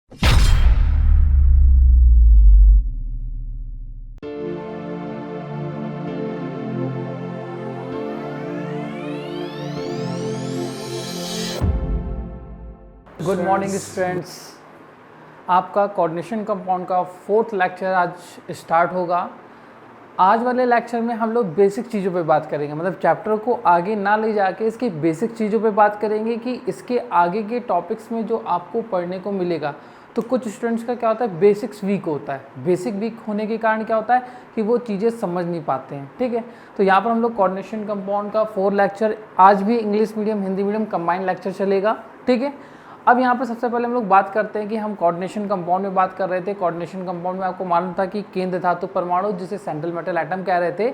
Good morning students, आपका coordination compound का 4th lecture आज स्टार्ट होगा। आज वाले लेक्चर में हम लोग बेसिक चीज़ों पे बात करेंगे, मतलब चैप्टर को आगे ना ले जाके इसकी बेसिक चीज़ों पे बात करेंगे कि इसके आगे के टॉपिक्स में जो आपको पढ़ने को मिलेगा। तो कुछ स्टूडेंट्स का क्या होता है, बेसिक्स वीक होता है। बेसिक वीक होने के कारण क्या होता है कि वो चीज़ें समझ नहीं पाते हैं। ठीक है, तो यहाँ पर हम लोग कोऑर्डिनेशन कंपाउंड का 4 लेक्चर, आज भी English medium Hindi medium combined lecture चलेगा। ठीक है, अब यहाँ पर सबसे पहले हम लोग बात करते हैं कि हम कोऑर्डिनेशन कंपाउंड में बात कर रहे थे। कोऑर्डिनेशन कंपाउंड में आपको मालूम था कि केंद्र धातु परमाणु, जिसे सेंट्रल मेटल एटम कह रहे थे,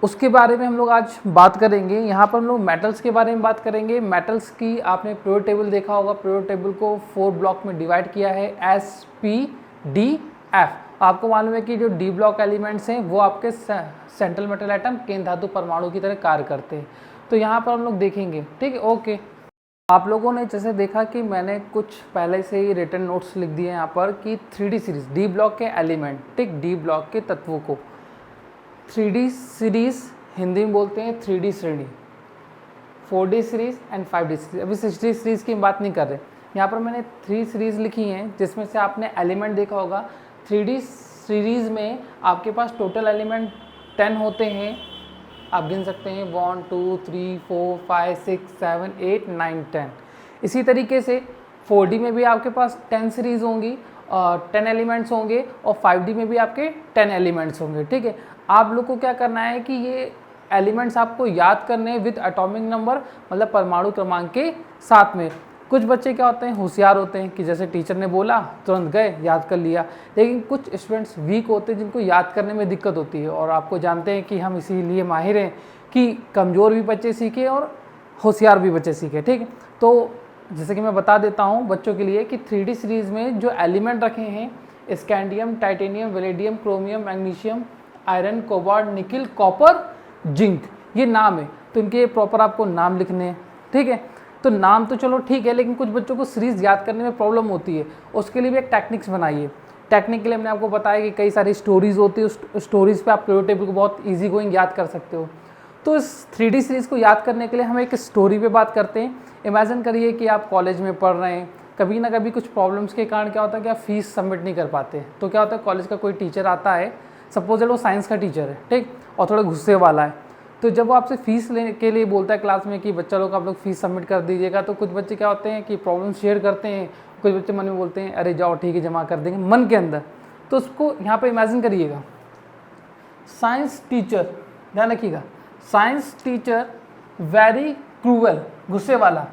उसके बारे में हम लोग आज बात करेंगे। यहाँ पर हम लोग मेटल्स के बारे में बात करेंगे। मेटल्स की आपने पीरियोडिक टेबल देखा होगा। पीरियोडिक टेबल को 4 ब्लॉक में डिवाइड किया है, एस, पी, डी, एफ। आपको मालूम है कि जो डी ब्लॉक एलिमेंट्स हैं वो आपके सेंट्रल मेटल एटम केंद्र धातु परमाणु की तरह कार्य करते हैं। तो यहाँ पर हम लोग देखेंगे। ठीक है, ओके। आप लोगों ने जैसे देखा कि मैंने कुछ पहले से ही रिटन नोट्स लिख दिए यहाँ पर कि 3D सीरीज, डी ब्लॉक के एलिमेंट, ठीक, डी ब्लॉक के तत्वों को 3D सीरीज हिंदी में बोलते हैं 3D श्रेणी, 4D series and 5D series. अभी 6D सीरीज की बात नहीं कर रहे। यहाँ पर मैंने 3 सीरीज लिखी हैं, जिसमें से आपने एलिमेंट देखा होगा। 3D सीरीज में आपके पास टोटल एलिमेंट 10 होते हैं। आप गिन सकते हैं 1 2 3 4 5 6 7 8 9 10। इसी तरीके से 4D में भी आपके पास 10 सीरीज होंगी, 10 एलिमेंट्स होंगे, और 5D में भी आपके 10 एलिमेंट्स होंगे। ठीक है, आप लोग को क्या करना है कि ये एलिमेंट्स आपको याद करने हैं विद एटॉमिक नंबर, मतलब परमाणु क्रमांक के साथ में। कुछ बच्चे क्या होते हैं, होशियार होते हैं कि जैसे टीचर ने बोला तुरंत गए याद कर लिया, लेकिन कुछ स्टूडेंट्स वीक होते हैं जिनको याद करने में दिक्कत होती है। और आपको जानते हैं कि हम इसीलिए माहिर हैं कि कमज़ोर भी बच्चे सीखें और होशियार भी बच्चे सीखें। ठीक है, तो जैसे कि मैं बता देता हूँ बच्चों के लिए कि 3D सीरीज़ में जो एलिमेंट रखे हैं, scandium, titanium, vanadium, chromium, magnesium, iron, cobalt, nickel, copper, zinc, ये नाम है। तो इनके प्रॉपर आपको नाम लिखने हैं। ठीक है, तो नाम तो चलो ठीक है, लेकिन कुछ बच्चों को सीरीज़ याद करने में प्रॉब्लम होती है। उसके लिए भी एक टेक्निक्स बनाइए। टेक्निक के लिए मैंने आपको बताया कि कई सारी स्टोरीज़ होती है, उस स्टोरीज़ पे आप पीरियोडिक टेबल को बहुत इजी गोइंग याद कर सकते हो। तो इस 3D सीरीज़ को याद करने के लिए हम एक स्टोरी पे बात करते हैं। इमेजिन करिए कि आप कॉलेज में पढ़ रहे हैं, कभी ना कभी कुछ प्रॉब्लम्स के कारण क्या होता है कि आप फीस सबमिट नहीं कर पाते। तो क्या होता है, कॉलेज का कोई टीचर आता है, सपोज वो साइंस का टीचर है, ठीक, और थोड़ा गुस्से वाला है। तो जब वो आपसे फ़ीस लेने के लिए बोलता है क्लास में कि बच्चा लोग आप लोग फ़ीस सबमिट कर दीजिएगा, तो कुछ बच्चे क्या होते हैं कि प्रॉब्लम शेयर करते हैं, कुछ बच्चे मन में बोलते हैं अरे जाओ ठीक है जमा कर देंगे, मन के अंदर। तो उसको यहाँ पे इमेजिन करिएगा, साइंस टीचर, ध्यान रखिएगा, साइंस टीचर वेरी क्रूअल, गुस्से वाला,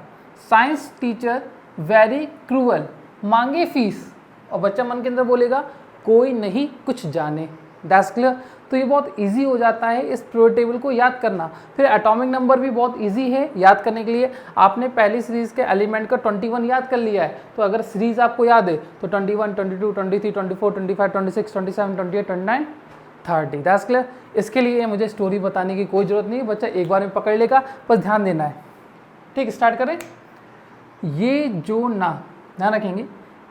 साइंस टीचर वेरी क्रूअल, मांगे फीस, और बच्चा मन के अंदर बोलेगा कोई नहीं कुछ जाने। That's clear. तो ये बहुत इजी हो जाता है इस पीरियोडिक टेबल को याद करना। फिर एटॉमिक नंबर भी बहुत इजी है याद करने के लिए। आपने पहली सीरीज के एलिमेंट का 21 याद कर लिया है, तो अगर सीरीज आपको याद है तो 21, 22, 23, 24, 25, 26, 27, 28, 29, 30। That's clear. इसके लिए मुझे स्टोरी बताने की कोई ज़रूरत नहीं है, बच्चा एक बार में पकड़ लेगा, बस ध्यान देना है। ठीक, स्टार्ट करें। ये जो ना, ध्यान रखेंगे,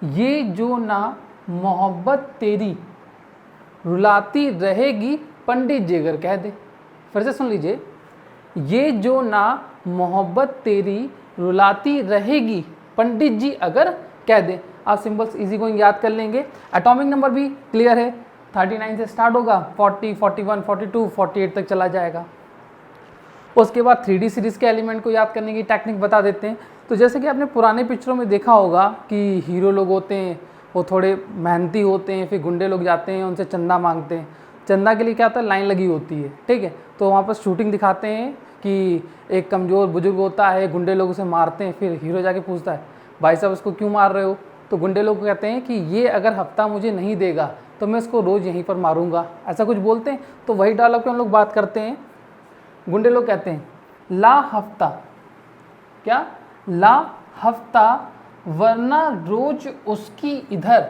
ये जो ना मोहब्बत तेरी रुलाती रहेगी पंडित जी अगर कह दे। फिर से सुन लीजिए, ये जो ना मोहब्बत तेरी रुलाती रहेगी पंडित जी अगर कह दे। आप सिंबल्स इजी गोइंग याद कर लेंगे। एटॉमिक नंबर भी क्लियर है, 39 से स्टार्ट होगा, 40, 41, 42, 48 तक चला जाएगा। उसके बाद 3D सीरीज़ के एलिमेंट को याद करने की टेक्निक बता देते हैं। तो जैसे कि आपने पुराने पिक्चरों में देखा होगा कि हीरो लोग होते हैं वो थोड़े मेहनती होते हैं, फिर गुंडे लोग जाते हैं उनसे चंदा मांगते हैं। चंदा के लिए क्या होता है, लाइन लगी होती है। ठीक है, तो वहाँ पर शूटिंग दिखाते हैं कि एक कमज़ोर बुजुर्ग होता है, गुंडे लोग उसे मारते हैं, फिर हीरो जाके पूछता है भाई साहब उसको क्यों मार रहे हो। तो गुंडे लोग कहते हैं कि ये अगर हफ्ता मुझे नहीं देगा तो मैं इसको रोज़ यहीं पर मारूंगा, ऐसा कुछ बोलते हैं। तो वही डायलॉग पे हम लोग बात करते हैं। गुंडे लोग कहते हैं ला हफ्ता, क्या ला हफ्ता, वरना रोज उसकी इधर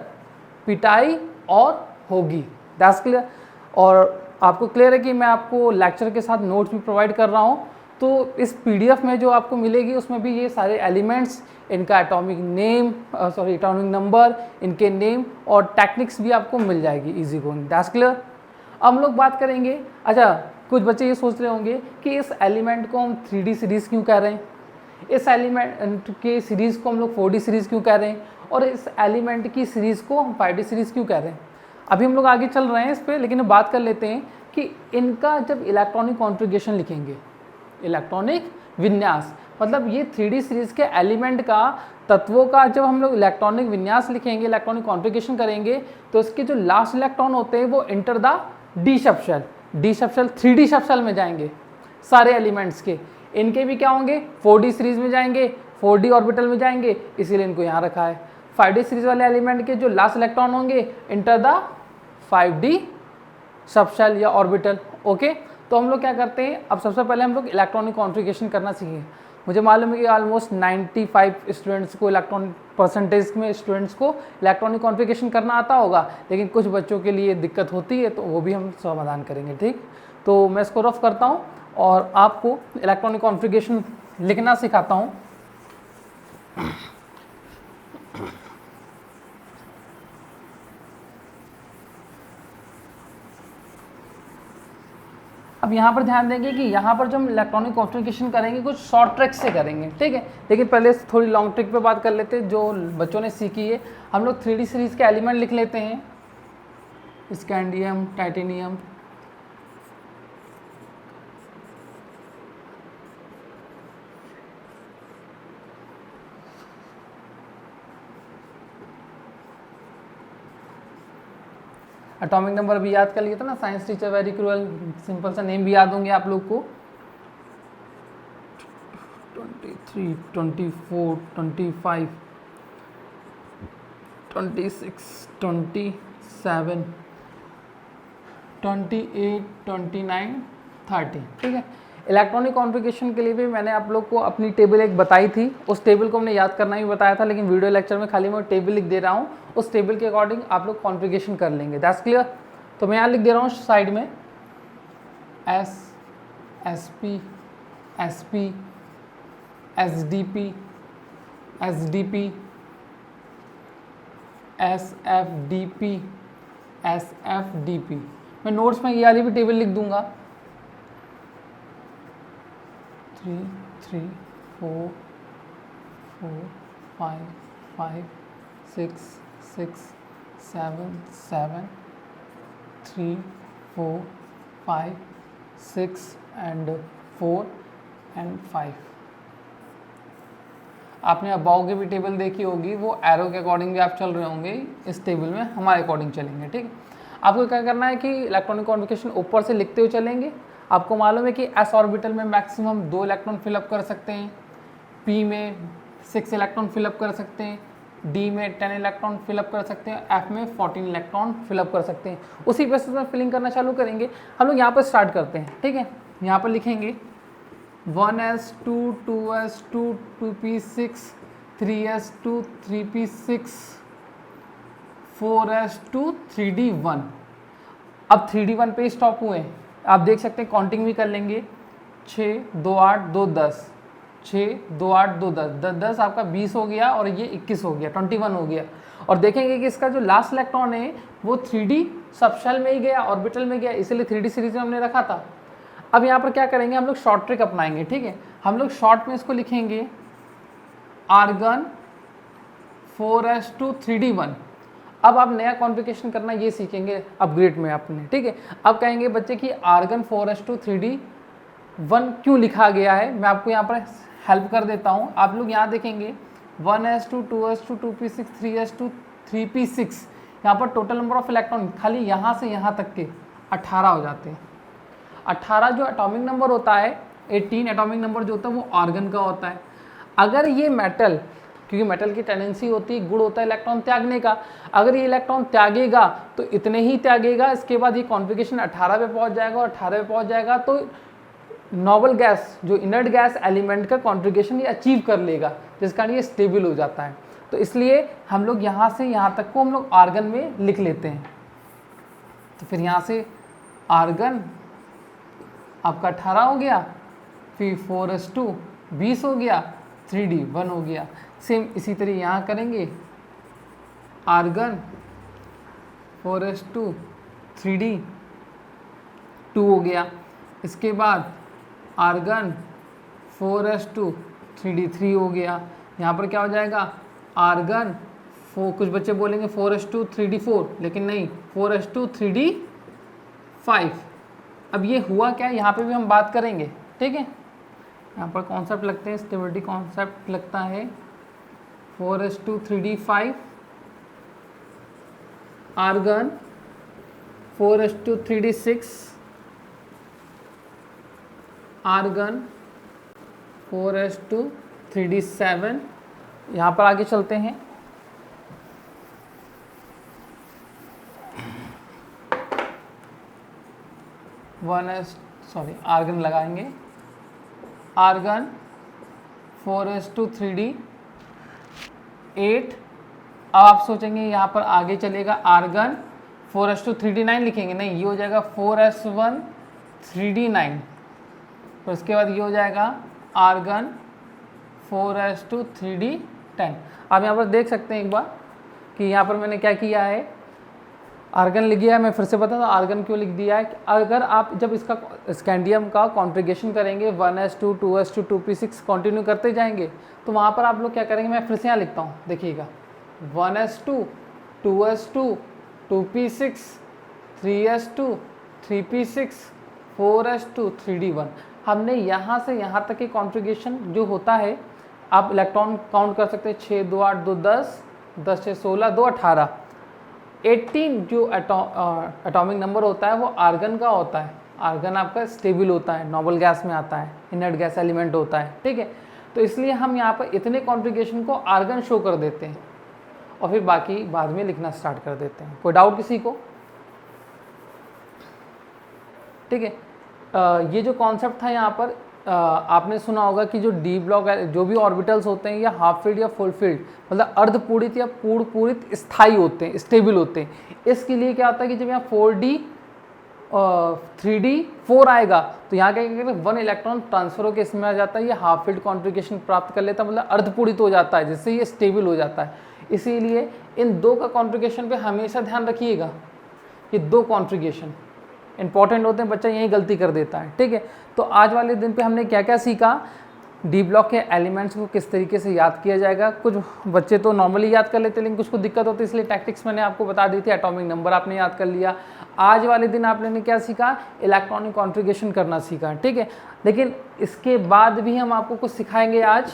पिटाई और होगी। That's clear. और आपको क्लियर है कि मैं आपको लेक्चर के साथ नोट्स भी प्रोवाइड कर रहा हूँ, तो इस PDF में जो आपको मिलेगी उसमें भी ये सारे एलिमेंट्स, इनका एटॉमिक नेम, एटॉमिक नंबर, इनके नेम और टेक्निक्स भी आपको मिल जाएगी इजी गोइंग। That's clear. अब हम लोग बात करेंगे, अच्छा कुछ बच्चे ये सोच रहे होंगे कि इस एलिमेंट को हम 3D सीरीज़ क्यों कह रहे हैं, इस एलिमेंट के सीरीज़ को हम लोग 4D सीरीज़ क्यों कह रहे हैं, और इस एलिमेंट की सीरीज़ को हम 5D सीरीज़ क्यों कह रहे हैं। अभी हम लोग आगे चल रहे हैं इस पर, लेकिन बात कर लेते हैं कि इनका जब इलेक्ट्रॉनिक कॉन्फ़िगरेशन लिखेंगे, इलेक्ट्रॉनिक विन्यास, मतलब ये 3D सीरीज़ के एलिमेंट का, तत्वों का जब हम लोग इलेक्ट्रॉनिक विन्यास लिखेंगे, इलेक्ट्रॉनिक कॉन्फ़िगरेशन करेंगे, तो इसके जो लास्ट इलेक्ट्रॉन होते हैं वो enter the D subshell, D subshell 3D subshell में जाएंगे सारे एलिमेंट्स के। इनके भी क्या होंगे, 4D सीरीज़ में जाएंगे, 4D ऑर्बिटल में जाएंगे, इसीलिए इनको यहाँ रखा है। 5D सीरीज़ वाले एलिमेंट के जो लास्ट इलेक्ट्रॉन होंगे इंटर द 5D सबशेल या ऑर्बिटल। ओके, तो हम लोग क्या करते हैं, अब सबसे पहले हम लोग इलेक्ट्रॉनिक कॉन्फ़िगरेशन करना सीखेंगे। मुझे मालूम है कि ऑलमोस्ट 95 स्टूडेंट्स को इलेक्ट्रॉनिक परसेंटेज में स्टूडेंट्स को इलेक्ट्रॉनिक कॉन्फ़िगरेशन करना आता होगा, लेकिन कुछ बच्चों के लिए दिक्कत होती है, तो वो भी हम समाधान करेंगे। ठीक, तो मैं इसको रफ करता हूँ और आपको इलेक्ट्रॉनिक कॉन्फ़िगरेशन लिखना सिखाता हूँ। अब यहाँ पर ध्यान देंगे कि यहाँ पर जो हम इलेक्ट्रॉनिक कॉन्फ़िगरेशन करेंगे कुछ शॉर्ट ट्रिक से करेंगे, ठीक है। लेकिन पहले थोड़ी लॉन्ग ट्रिक पे बात कर लेते हैं जो बच्चों ने सीखी है। हम लोग 3D सीरीज़ के एलिमेंट लिख लेते हैं, स्कैंडियम, टाइटेनियम, एटॉमिक नंबर भी याद कर लिया था ना, science teacher very cruel, simple सा नेम भी याद होंगे आप लोग को, 23, 24, 25, 26, 27, 28, 29, 30, ठीक है। इलेक्ट्रॉनिक कॉन्फ़िगरेशन के लिए भी मैंने आप लोग को अपनी टेबल एक बताई थी, उस टेबल को हमने याद करना भी बताया था, लेकिन वीडियो लेक्चर में खाली मैं टेबल लिख दे रहा हूँ, उस टेबल के अकॉर्डिंग आप लोग कॉन्फ़िगरेशन कर लेंगे। That's clear. तो मैं यहाँ लिख दे रहा हूँ साइड में S, S P, S P, S D P, S D P, S F D P, S F D P. मैं नोट्स में ये वाली भी टेबल लिख दूंगा, 3, 3, 4, 4, 5, 5, 6, 6, 7, 7, 3, 4, 5, 6 and 4 and 5। आपने अबाव की भी टेबल देखी होगी, वो एरो के अकॉर्डिंग भी आप चल रहे होंगे, इस टेबल में हमारे अकॉर्डिंग चलेंगे, ठीक। आपको क्या करना है कि इलेक्ट्रॉनिक कॉन्फ़िगरेशन ऊपर से लिखते हुए चलेंगे। आपको मालूम है कि एस ऑर्बिटल में मैक्सिमम 2 इलेक्ट्रॉन फिलअप कर सकते हैं, पी में 6 इलेक्ट्रॉन फिलअप कर सकते हैं, डी में 10 इलेक्ट्रॉन फिलअप कर सकते हैं, एफ में 14 इलेक्ट्रॉन फिलअप कर सकते हैं। उसी बेसिस में फिलिंग करना चालू करेंगे। हम लोग यहाँ पर स्टार्ट करते हैं, ठीक है। यहाँ पर लिखेंगे 1s2, 2s2, 2p6, 3s2, 3p6, 4s2, 3d1। अब 3d1 पे स्टॉप हुए, आप देख सकते हैं, काउंटिंग भी कर लेंगे, 6, 2, 8, 2, 10, 6, 2, 8, 2, 10, 10, 10 आपका 20 हो गया, और ये 21 हो गया, 21 हो गया। और देखेंगे कि इसका जो लास्ट इलेक्ट्रॉन है वो 3D सबशेल में ही गया, ऑर्बिटल में गया, इसीलिए 3D सीरीज में हमने रखा था। अब यहाँ पर क्या करेंगे, हम लोग शॉर्ट ट्रिक अपनाएंगे, ठीक है। हम लोग शॉर्ट में इसको लिखेंगे आर्गन 4s2, 3d1। अब आप नया कॉन्फ़िगरेशन करना ये सीखेंगे अपग्रेड में आपने, ठीक है। अब कहेंगे बच्चे कि आर्गन 4s2, 3d1 क्यों लिखा गया है, मैं आपको यहाँ पर हेल्प कर देता हूँ। आप लोग यहाँ देखेंगे 1s2, 2s2, 2p6, 3s2, 3p6, यहाँ पर टोटल नंबर ऑफ इलेक्ट्रॉन खाली यहाँ से यहाँ तक के 18 हो जाते हैं। 18 जो एटॉमिक नंबर होता है, 18 एटॉमिक नंबर जो होता है वो आर्गन का होता है। अगर ये मेटल, क्योंकि मेटल की टेंडेंसी होती है, गुण होता है इलेक्ट्रॉन त्यागने का, अगर ये इलेक्ट्रॉन त्यागेगा तो इतने ही त्यागेगा, इसके बाद ये कॉन्फ़िगरेशन 18 पे पहुंच जाएगा, और 18 पे पहुंच जाएगा तो नोबल गैस, जो इनर्ट गैस एलिमेंट का कॉन्फ़िगरेशन ये अचीव कर लेगा, जिस कारण ये स्टेबल हो जाता है। तो इसलिए हम लोग यहाँ से यहाँ तक को हम लोग आर्गन में लिख लेते हैं। तो फिर यहाँ से आर्गन आपका 18 हो गया, फिर 4s2 20 हो गया, 3d 1 हो गया। सेम इसी तरह यहाँ करेंगे, आर्गन 4s2 3d 2 हो गया। इसके बाद आर्गन 4s2 3d 3 हो गया। यहाँ पर क्या हो जाएगा, आर्गन कुछ बच्चे बोलेंगे 4s2 3d 4, लेकिन नहीं, 4s2 3d 5। अब ये हुआ क्या, यहाँ पे भी हम बात करेंगे, ठीक है। यहाँ पर कॉन्सेप्ट लगते हैं, स्टेबिलिटी कॉन्सेप्ट लगता है। 4s2 3d 5, argon 4s2 3d 6, argon 4s2 3d 7। यहाँ पर आगे चलते हैं। आर्गन लगाएंगे, आर्गन 4s2 3d 8। अब आप सोचेंगे यहाँ पर आगे चलेगा आर्गन 4s2 3d 9 लिखेंगे, नहीं, ये हो जाएगा 4s1 3d 9। तो इसके बाद ये हो जाएगा आर्गन 4s2 3d 10। आप यहाँ पर देख सकते हैं एक बार कि यहाँ पर मैंने क्या किया है, आर्गन लिख दिया है। मैं फिर से बता दूँ आर्गन क्यों लिख दिया है। अगर आप जब इसका स्कैंडियम का कॉन्फ़िगरेशन करेंगे 1s2 2s2 2p6 कंटिन्यू करते जाएंगे, तो वहाँ पर आप लोग क्या करेंगे, मैं फिर से यहाँ लिखता हूँ, देखिएगा 1s2 2s2 2p6 3s2 3p6 4s2 3d1। हमने यहाँ से यहाँ तक की कॉन्फ़िगरेशन जो होता है, आप इलेक्ट्रॉन काउंट कर सकते हैं, 6 2 8 2 10 10 6 16 2 18 18 जो एटॉमिक नंबर होता है वो आर्गन का होता है। आर्गन आपका स्टेबल होता है, नोबल गैस में आता है, इनर्ट गैस एलिमेंट होता है, ठीक है। तो इसलिए हम यहाँ पर इतने कॉन्फ़िगरेशन को आर्गन शो कर देते हैं और फिर बाकी बाद में लिखना स्टार्ट कर देते हैं। कोई डाउट किसी को? ठीक है। ये जो कॉन्सेप्ट था यहाँ पर आपने सुना होगा कि जो डी ब्लॉक जो भी ऑर्बिटल्स होते हैं, या हाफ फील्ड या फुल फील्ड, मतलब अर्धपूरित या पूर्ण पूरित स्थायी होते हैं, स्टेबल होते हैं। इसके लिए क्या होता है कि जब यहाँ 4d 3d 4 आएगा तो यहाँ क्या करेंगे, 1 इलेक्ट्रॉन ट्रांसफर होकर इसमें आ जाता है, ये हाफ फील्ड कॉन्फ़िगरेशन प्राप्त कर लेता है, मतलब अर्धपूरित हो जाता है, जिससे ये स्टेबल हो जाता है। इसीलिए इन दो का कॉन्फ़िगरेशन पे हमेशा ध्यान रखिएगा। ये दो कॉन्फ़िगरेशन इंपॉर्टेंट होते हैं, बच्चा यही गलती कर देता है, ठीक है। तो आज वाले दिन पे हमने क्या क्या सीखा, डी ब्लॉक के एलिमेंट्स को किस तरीके से याद किया जाएगा। कुछ बच्चे तो नॉर्मली याद कर लेते हैं, लेकिन कुछ को दिक्कत होती है, इसलिए टैक्टिक्स मैंने आपको बता दी थी। एटॉमिक नंबर आपने याद कर लिया। आज वाले दिन आपने क्या सीखा, इलेक्ट्रॉनिक कॉन्फ़िगरेशन करना सीखा, ठीक है। लेकिन इसके बाद भी हम आपको कुछ सिखाएंगे आज,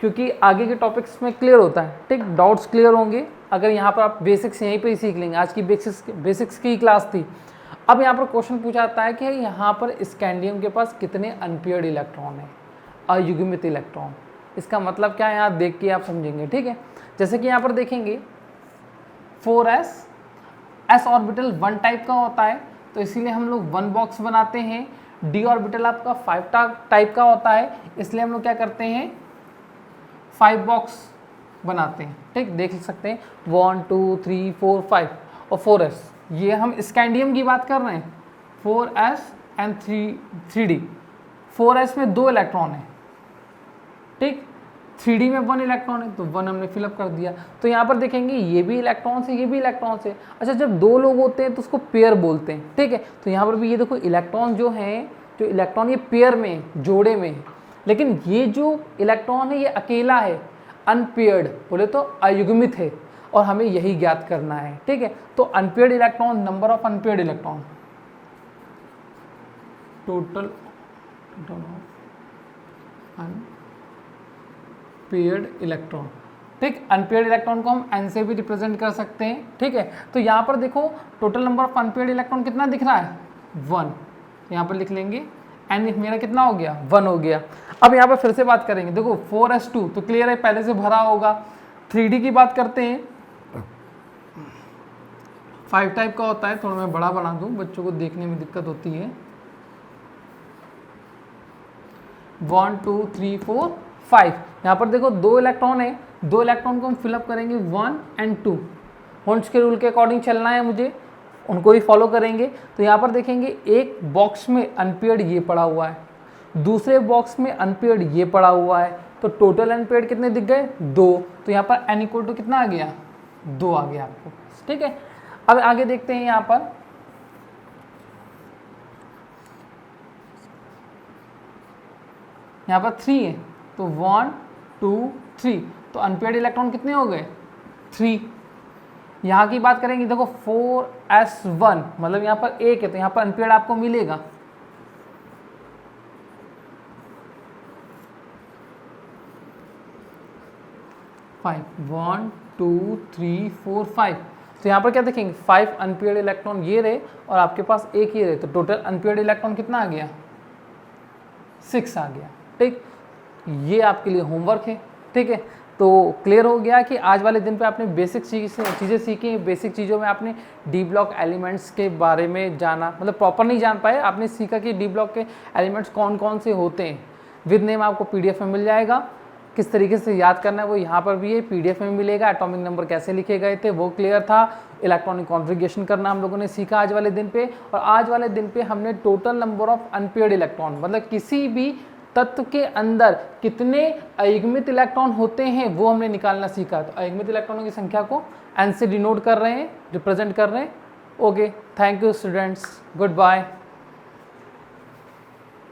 क्योंकि आगे के टॉपिक्स में क्लियर होता है, ठीक, डाउट्स क्लियर होंगे अगर यहाँ पर आप बेसिक्स यहीं पे ही सीख लेंगे। आज की बेसिक्स की क्लास थी। अब यहाँ पर क्वेश्चन पूछा जाता है कि यहाँ पर स्कैंडियम के पास कितने अनपेयर्ड इलेक्ट्रॉन है, अयुग्मित इलेक्ट्रॉन। इसका मतलब क्या है, यहाँ देख के आप समझेंगे, ठीक है। जैसे कि यहाँ पर देखेंगे 4s ऑर्बिटल 1 टाइप का होता है, तो इसीलिए हम लोग 1 बॉक्स बनाते हैं। d ऑर्बिटल आपका 5 टाइप का होता है, इसलिए हम लोग क्या करते हैं, 5 बॉक्स बनाते हैं, ठीक। देख सकते हैं 1 2 3 4 5 और 4s, ये हम स्कैंडियम की बात कर रहे हैं। 4s and 3d। 4s में 2 इलेक्ट्रॉन है, ठीक। 3d में 1 इलेक्ट्रॉन है, तो 1 हमने फिलअप कर दिया। तो यहाँ पर देखेंगे ये भी इलेक्ट्रॉन से, ये भी इलेक्ट्रॉन से। अच्छा, जब 2 लोग होते हैं तो उसको पेयर बोलते हैं, ठीक है। तो यहाँ पर भी ये देखो इलेक्ट्रॉन जो है, जो इलेक्ट्रॉन ये पेयर में, जोड़े में है। लेकिन ये जो इलेक्ट्रॉन है ये अकेला है, अनपेयर्ड, बोले तो अयुग्मित है, और हमें यही ज्ञात करना है, ठीक है। तो unpaired electron, number of unpaired electron, total unpaired electron, ठीक। अनपेयर्ड इलेक्ट्रॉन को हम n से भी रिप्रेजेंट कर सकते हैं, ठीक है। तो यहाँ पर देखो total number of unpaired electron कितना दिख रहा है, 1। यहाँ पर लिख लेंगे n मेरा कितना हो गया, 1 हो गया। अब यहाँ पर फिर से बात करेंगे, देखो 4s2 तो क्लियर है, पहले से भरा होगा। 3d की बात करते हैं, 5 टाइप का होता है। थोड़ा मैं बड़ा बना दूं, बच्चों को देखने में दिक्कत होती है। 1 2 3 4 5। यहाँ पर देखो 2 इलेक्ट्रॉन है, 2 इलेक्ट्रॉन को हम फिलअप करेंगे 1 एंड 2। होल्ट्स के रूल के अकॉर्डिंग चलना है मुझे, उनको ही फॉलो करेंगे। तो यहाँ पर देखेंगे एक बॉक्स में अनपेयर्ड ये पड़ा हुआ है, दूसरे बॉक्स में अनपेयर्ड ये पड़ा हुआ है, तो टोटल अनपेयर्ड कितने दिख गए? 2। तो यहाँ पर n इक्वल टू कितना आ गया? 2 आ गया आपको, ठीक है। अब आगे देखते हैं, यहाँ पर यहाँ पर 3 है, तो 1 2 3, तो अनपेयर्ड इलेक्ट्रॉन कितने हो गए? 3। यहाँ की बात करेंगे, देखो 4s1 मतलब यहाँ पर 1 है, तो यहाँ पर अनपेयर्ड आपको मिलेगा 5, 1 2 3 4 5। तो यहाँ पर क्या देखेंगे? 5 अनपेयर्ड इलेक्ट्रॉन ये रहे और आपके पास एक ये रहे, तो टोटल अनपेयर्ड इलेक्ट्रॉन कितना आ गया? 6 आ गया, ठीक। ये आपके लिए होमवर्क है, ठीक है। तो क्लियर हो गया कि आज वाले दिन पे आपने बेसिक चीज़ें सीखी। बेसिक चीज़ों में आपने डी ब्लॉक एलिमेंट्स के बारे में जाना, मतलब प्रॉपर नहीं जान पाए, आपने सीखा कि डी ब्लॉक के एलिमेंट्स कौन कौन से होते हैं। विद नेम आपको पीडीएफ में मिल जाएगा, किस तरीके से याद करना है वो यहाँ पर भी है, पीडीएफ में मिलेगा। एटॉमिक नंबर कैसे लिखे गए थे वो क्लियर था। इलेक्ट्रॉनिक कॉन्फ़िगरेशन करना हम लोगों ने सीखा आज वाले दिन पे। और आज वाले दिन पे हमने total number of unpaired electron, मतलब किसी भी तत्व के अंदर कितने अयुग्मित इलेक्ट्रॉन होते हैं वो हमने निकालना सीखा। तो अयुग्मित इलेक्ट्रॉनों की संख्या को एन से डिनोट कर रहे हैं, रिप्रेजेंट कर रहे हैं। Okay, thank you students, good bye.